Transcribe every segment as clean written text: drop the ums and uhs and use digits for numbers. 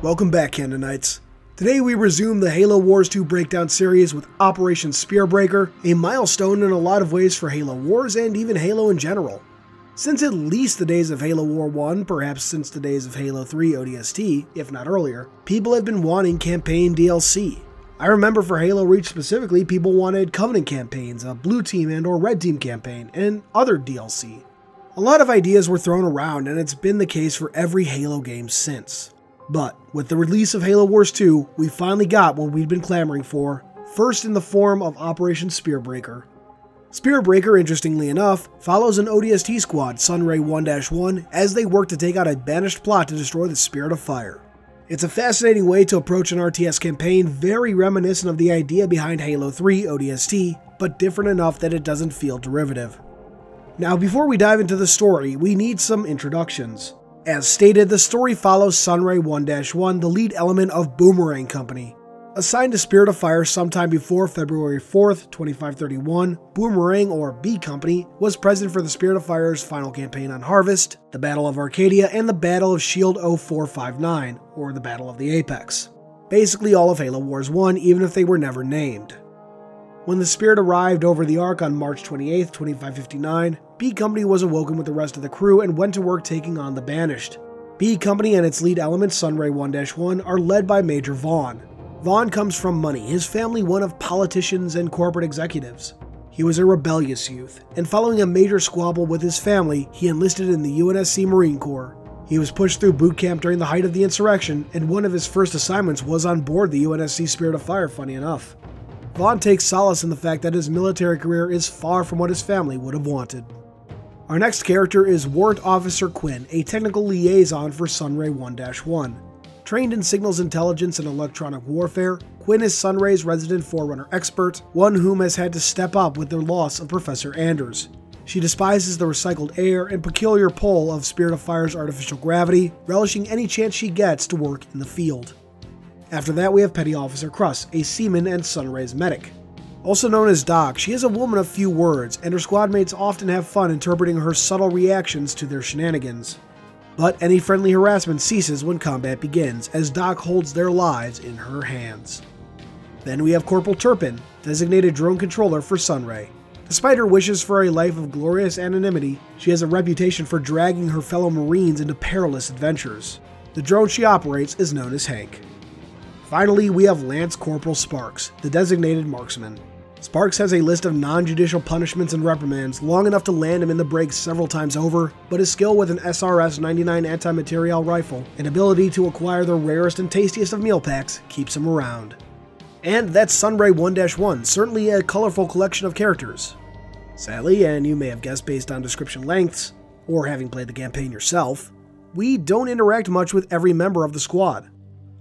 Welcome back, Canonites. Today we resume the Halo Wars 2 breakdown series with Operation Spearbreaker, a milestone in a lot of ways for Halo Wars and even Halo in general. Since at least the days of Halo War 1, perhaps since the days of Halo 3 ODST, if not earlier, people have been wanting campaign DLC. I remember for Halo Reach specifically, people wanted Covenant campaigns, a blue team and or red team campaign, and other DLC. A lot of ideas were thrown around, and it's been the case for every Halo game since. But with the release of Halo Wars 2, we finally got what we'd been clamoring for, first in the form of Operation Spearbreaker. Spearbreaker, interestingly enough, follows an ODST squad, Sunray 1-1, as they work to take out a banished plot to destroy the Spirit of Fire. It's a fascinating way to approach an RTS campaign, very reminiscent of the idea behind Halo 3 ODST, but different enough that it doesn't feel derivative. Now, before we dive into the story, we need some introductions. As stated, the story follows Sunray 1-1, the lead element of Boomerang Company. Assigned to Spirit of Fire sometime before February 4th, 2531, Boomerang, or B Company, was present for the Spirit of Fire's final campaign on Harvest, the Battle of Arcadia, and the Battle of Shield 0459, or the Battle of the Apex. Basically all of Halo Wars 1, even if they were never named. When the Spirit arrived over the Ark on March 28, 2559, B Company was awoken with the rest of the crew and went to work taking on the Banished. B Company and its lead element, Sunray 1-1, are led by Major Vaughn. Vaughn comes from money, his family one of politicians and corporate executives. He was a rebellious youth, and following a major squabble with his family, he enlisted in the UNSC Marine Corps. He was pushed through boot camp during the height of the insurrection, and one of his first assignments was on board the UNSC Spirit of Fire, funny enough. Vaughn takes solace in the fact that his military career is far from what his family would have wanted. Our next character is Warrant Officer Quinn, a technical liaison for Sunray 1-1. Trained in signals intelligence and electronic warfare, Quinn is Sunray's resident Forerunner expert, one whom has had to step up with the loss of Professor Anders. She despises the recycled air and peculiar pull of Spirit of Fire's artificial gravity, relishing any chance she gets to work in the field. After that, we have Petty Officer Kruss, a seaman and Sunray's medic. Also known as Doc, she is a woman of few words, and her squad mates often have fun interpreting her subtle reactions to their shenanigans. But any friendly harassment ceases when combat begins, as Doc holds their lives in her hands. Then we have Corporal Turpin, designated drone controller for Sunray. Despite her wishes for a life of glorious anonymity, she has a reputation for dragging her fellow Marines into perilous adventures. The drone she operates is known as Hank. Finally, we have Lance Corporal Sparks, the designated marksman. Sparks has a list of non-judicial punishments and reprimands long enough to land him in the break several times over, but his skill with an SRS-99 anti-material rifle and ability to acquire the rarest and tastiest of meal packs keeps him around. And that's Sunray 1-1, certainly a colorful collection of characters. Sadly, and you may have guessed based on description lengths, or having played the campaign yourself, we don't interact much with every member of the squad.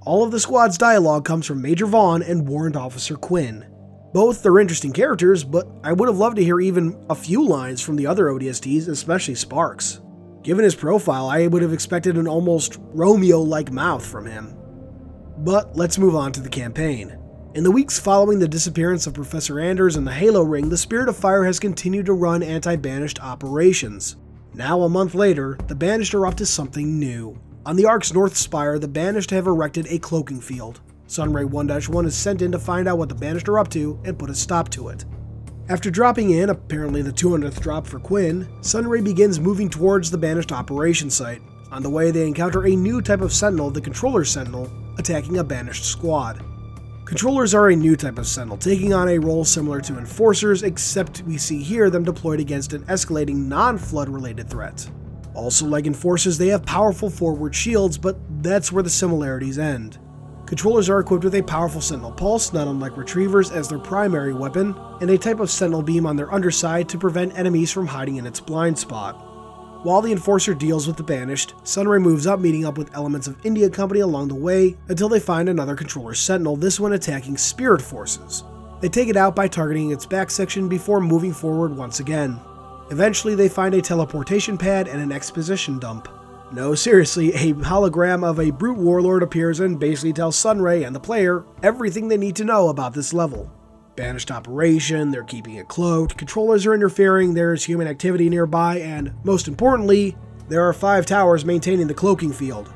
All of the squad's dialogue comes from Major Vaughn and Warrant Officer Quinn. Both are interesting characters, but I would have loved to hear even a few lines from the other ODSTs, especially Sparks. Given his profile, I would have expected an almost Romeo-like mouth from him. But let's move on to the campaign. In the weeks following the disappearance of Professor Anders and the Halo Ring, the Spirit of Fire has continued to run anti-Banished operations. Now, a month later, the Banished are up to something new. On the Ark's North Spire, the Banished have erected a cloaking field. Sunray 1-1 is sent in to find out what the Banished are up to and put a stop to it. After dropping in, apparently the 200th drop for Quinn, Sunray begins moving towards the Banished operation site. On the way, they encounter a new type of Sentinel, the Controller Sentinel, attacking a Banished squad. Controllers are a new type of Sentinel, taking on a role similar to Enforcers, except we see here them deployed against an escalating non-flood related threat. Also, like Enforcers, they have powerful forward shields, but that's where the similarities end. Controllers are equipped with a powerful Sentinel Pulse, not unlike Retrievers, as their primary weapon, and a type of Sentinel Beam on their underside to prevent enemies from hiding in its blind spot. While the Enforcer deals with the Banished, Sunray moves up, meeting up with elements of India Company along the way, until they find another Controller Sentinel, this one attacking Spirit Forces. They take it out by targeting its back section before moving forward once again. Eventually, they find a teleportation pad and an exposition dump. No, seriously, a hologram of a brute warlord appears and basically tells Sunray and the player everything they need to know about this level. Banished operation, they're keeping it cloaked, controllers are interfering, there's human activity nearby, and most importantly, there are 5 towers maintaining the cloaking field.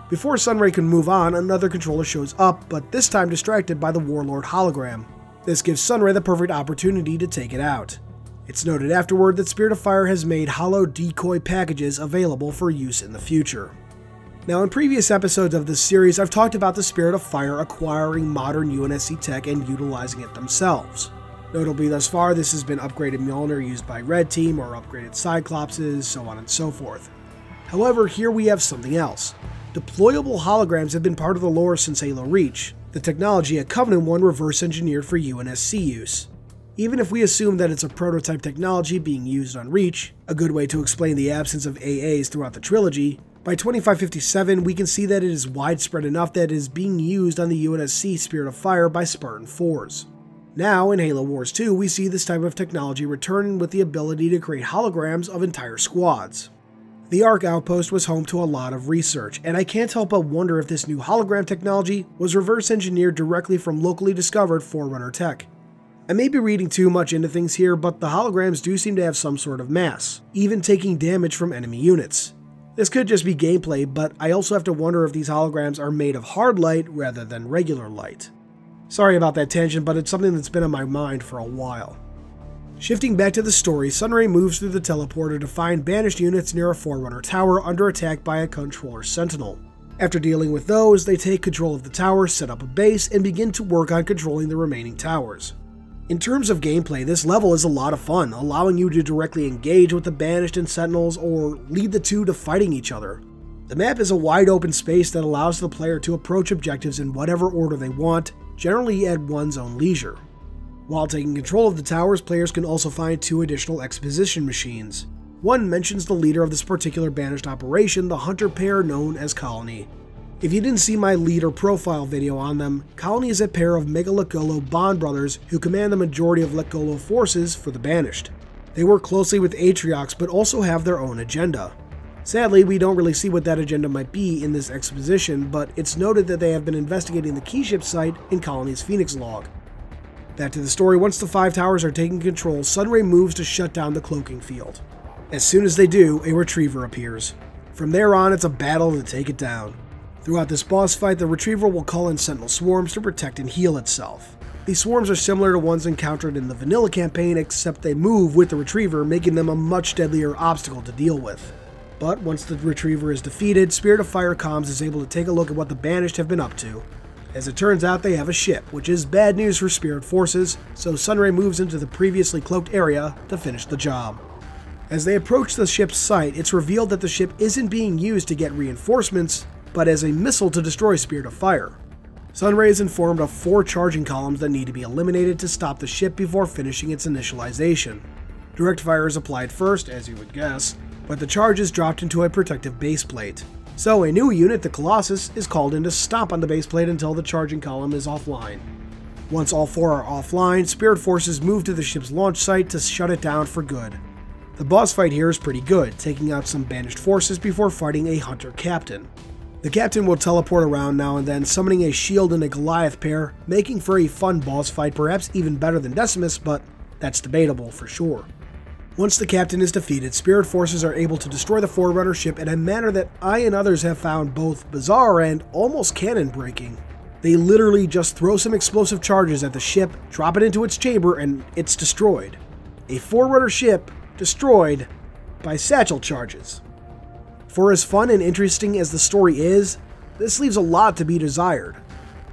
Before Sunray can move on, another controller shows up, but this time distracted by the Warlord hologram. This gives Sunray the perfect opportunity to take it out. It's noted afterward that Spirit of Fire has made hollow decoy packages available for use in the future. Now, in previous episodes of this series, I've talked about the Spirit of Fire acquiring modern UNSC tech and utilizing it themselves. Notably, thus far, this has been upgraded Mjolnir used by Red Team or upgraded Cyclopses, so on and so forth. However, here we have something else. Deployable holograms have been part of the lore since Halo Reach, the technology a Covenant one reverse engineered for UNSC use. Even if we assume that it's a prototype technology being used on Reach, a good way to explain the absence of AAs throughout the trilogy, by 2557 we can see that it is widespread enough that it is being used on the UNSC Spirit of Fire by Spartan 4s. Now, in Halo Wars 2, we see this type of technology returning with the ability to create holograms of entire squads. The Ark Outpost was home to a lot of research, and I can't help but wonder if this new hologram technology was reverse engineered directly from locally discovered Forerunner tech. I may be reading too much into things here, but the holograms do seem to have some sort of mass, even taking damage from enemy units. This could just be gameplay, but I also have to wonder if these holograms are made of hard light rather than regular light. Sorry about that tangent, but it's something that's been on my mind for a while. Shifting back to the story, Sunray moves through the teleporter to find banished units near a Forerunner tower under attack by a controller sentinel. After dealing with those, they take control of the tower, set up a base, and begin to work on controlling the remaining towers. In terms of gameplay, this level is a lot of fun, allowing you to directly engage with the Banished and Sentinels or lead the two to fighting each other. The map is a wide open space that allows the player to approach objectives in whatever order they want, generally at one's own leisure. While taking control of the towers, players can also find 2 additional exposition machines. One mentions the leader of this particular Banished operation, the hunter pair known as Colony. If you didn't see my leader profile video on them, Colony is a pair of Mega Lekgolo Bond brothers who command the majority of Lekgolo forces for the Banished. They work closely with Atriox but also have their own agenda. Sadly, we don't really see what that agenda might be in this exposition, but it's noted that they have been investigating the Keyship site in Colony's Phoenix log. Back to the story, once the 5 towers are taking control, Sunray moves to shut down the cloaking field. As soon as they do, a Retriever appears. From there on, it's a battle to take it down. Throughout this boss fight, the Retriever will call in Sentinel swarms to protect and heal itself. These swarms are similar to ones encountered in the vanilla campaign, except they move with the Retriever, making them a much deadlier obstacle to deal with. But once the Retriever is defeated, Spirit of Fire Comms is able to take a look at what the Banished have been up to. As it turns out, they have a ship, which is bad news for Spirit forces, so Sunray moves into the previously cloaked area to finish the job. As they approach the ship's site, it's revealed that the ship isn't being used to get reinforcements, but as a missile to destroy Spirit of Fire. Sunray is informed of 4 charging columns that need to be eliminated to stop the ship before finishing its initialization. Direct fire is applied first, as you would guess, but the charge is dropped into a protective baseplate. So a new unit, the Colossus, is called in to stomp on the baseplate until the charging column is offline. Once all 4 are offline, Spirit forces move to the ship's launch site to shut it down for good. The boss fight here is pretty good, taking out some Banished forces before fighting a Hunter Captain. The Captain will teleport around now and then, summoning a Shield and a Goliath pair, making for a fun boss fight, perhaps even better than Decimus, but that's debatable for sure. Once the Captain is defeated, Spirit forces are able to destroy the Forerunner ship in a manner that I and others have found both bizarre and almost canon breaking. They literally just throw some explosive charges at the ship, drop it into its chamber, and it's destroyed. A Forerunner ship destroyed by satchel charges. For as fun and interesting as the story is, this leaves a lot to be desired.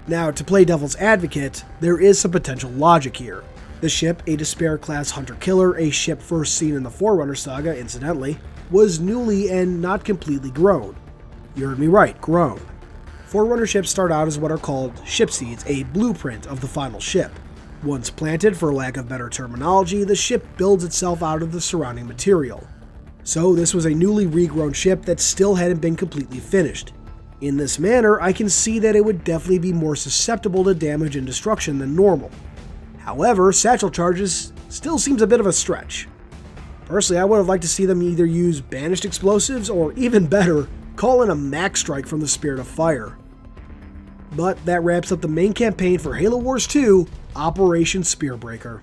Now, to play devil's advocate, there is some potential logic here. The ship, a Despair-class hunter-killer, a ship first seen in the Forerunner saga, incidentally, was newly and not completely grown. You heard me right, grown. Forerunner ships start out as what are called ship seeds, a blueprint of the final ship. Once planted, for lack of better terminology, the ship builds itself out of the surrounding material. So this was a newly regrown ship that still hadn't been completely finished. In this manner, I can see that it would definitely be more susceptible to damage and destruction than normal. However, satchel charges still seems a bit of a stretch. Personally, I would have liked to see them either use Banished explosives or, even better, call in a max strike from the Spirit of Fire. But that wraps up the main campaign for Halo Wars 2, Operation Spearbreaker.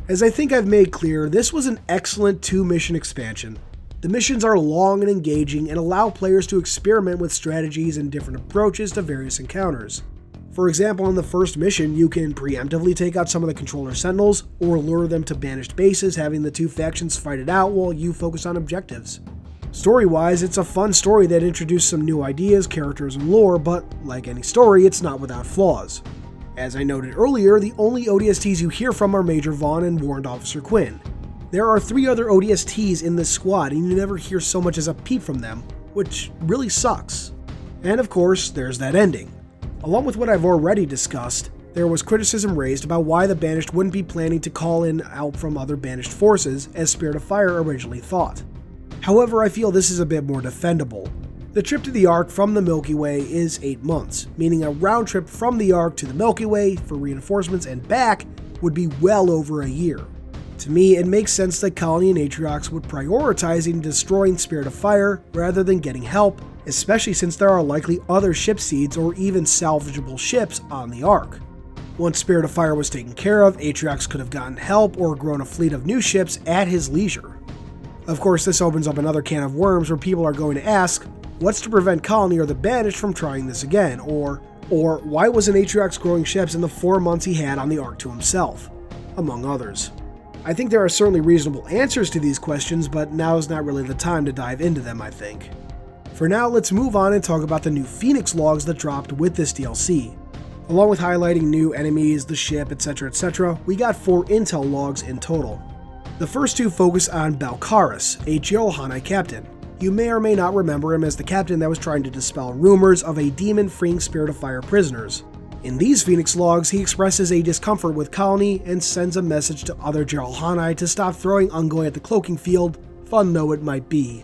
As I think I've made clear, this was an excellent 2-mission expansion. The missions are long and engaging and allow players to experiment with strategies and different approaches to various encounters. For example, in the first mission, you can preemptively take out some of the controller sentinels or lure them to banished bases, having the two factions fight it out while you focus on objectives. Story-wise, it's a fun story that introduced some new ideas, characters, and lore, but like any story, it's not without flaws. As I noted earlier, the only ODSTs you hear from are Major Vaughn and Warrant Officer Quinn. There are 3 other ODSTs in this squad, and you never hear so much as a peep from them, which really sucks. And of course, there's that ending. Along with what I've already discussed, there was criticism raised about why the Banished wouldn't be planning to call in help from other Banished forces, as Spirit of Fire originally thought. However, I feel this is a bit more defendable. The trip to the Ark from the Milky Way is 8 months, meaning a round trip from the Ark to the Milky Way for reinforcements and back would be well over a year. To me, it makes sense that Colony and Atriox would prioritize destroying Spirit of Fire rather than getting help, especially since there are likely other ship seeds or even salvageable ships on the Ark. Once Spirit of Fire was taken care of, Atriox could have gotten help or grown a fleet of new ships at his leisure. Of course, this opens up another can of worms where people are going to ask, what's to prevent Colony or the Banished from trying this again, or why wasn't Atriox growing ships in the 4 months he had on the Ark to himself, among others. I think there are certainly reasonable answers to these questions, but now is not really the time to dive into them, I think. For now, let's move on and talk about the new Phoenix logs that dropped with this DLC. Along with highlighting new enemies, the ship, etc., we got 4 intel logs in total. The first 2 focus on Balkaris, a Jiralhanae captain. You may or may not remember him as the captain that was trying to dispel rumors of a demon freeing Spirit of Fire prisoners. In these Phoenix logs, he expresses a discomfort with Colony and sends a message to other Jiralhanae to stop throwing Ungoy at the cloaking field, fun though it might be.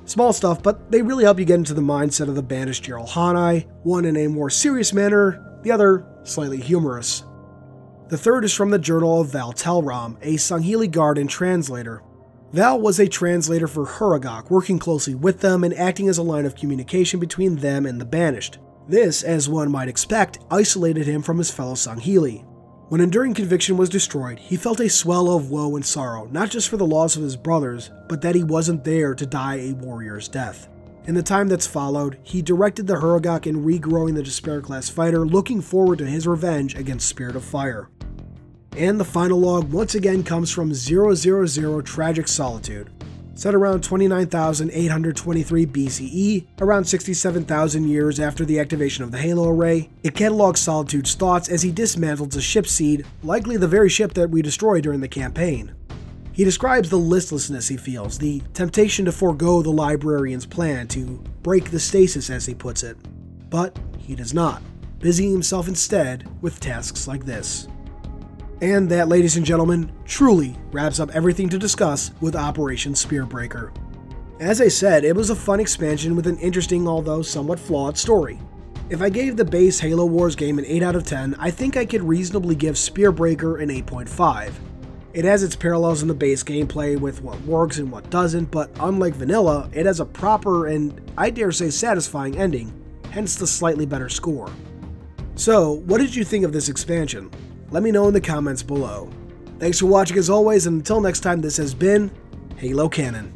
Small stuff, but they really help you get into the mindset of the Banished Jiralhanae, one in a more serious manner, the other slightly humorous. The third is from the Journal of Val Telram, a Sangheili guard and translator. Val was a translator for Huragok, working closely with them and acting as a line of communication between them and the Banished. This, as one might expect, isolated him from his fellow Sangheili. When Enduring Conviction was destroyed, he felt a swell of woe and sorrow, not just for the loss of his brothers, but that he wasn't there to die a warrior's death. In the time that's followed, he directed the Huragok in regrowing the Despair-class fighter, looking forward to his revenge against Spirit of Fire. And the final log once again comes from 000 Tragic Solitude. Set around 29,823 BCE, around 67,000 years after the activation of the Halo Array, it catalogs Solitude's thoughts as he dismantles a ship seed, likely the very ship that we destroyed during the campaign. He describes the listlessness he feels, the temptation to forego the librarian's plan to break the stasis as he puts it. But he does not, busying himself instead with tasks like this. And that, ladies and gentlemen, truly wraps up everything to discuss with Operation Spearbreaker. As I said, it was a fun expansion with an interesting, although somewhat flawed, story. If I gave the base Halo Wars game an 8 out of 10, I think I could reasonably give Spearbreaker an 8.5. It has its parallels in the base gameplay with what works and what doesn't, but unlike vanilla, it has a proper and, I dare say, satisfying ending, hence the slightly better score. So, what did you think of this expansion? Let me know in the comments below. Thanks for watching as always, and until next time, this has been Halo Canon.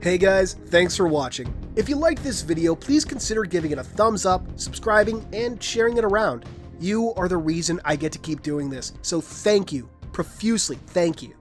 Hey guys, thanks for watching. If you liked this video, please consider giving it a thumbs up, subscribing, and sharing it around. You are the reason I get to keep doing this, so thank you, profusely thank you.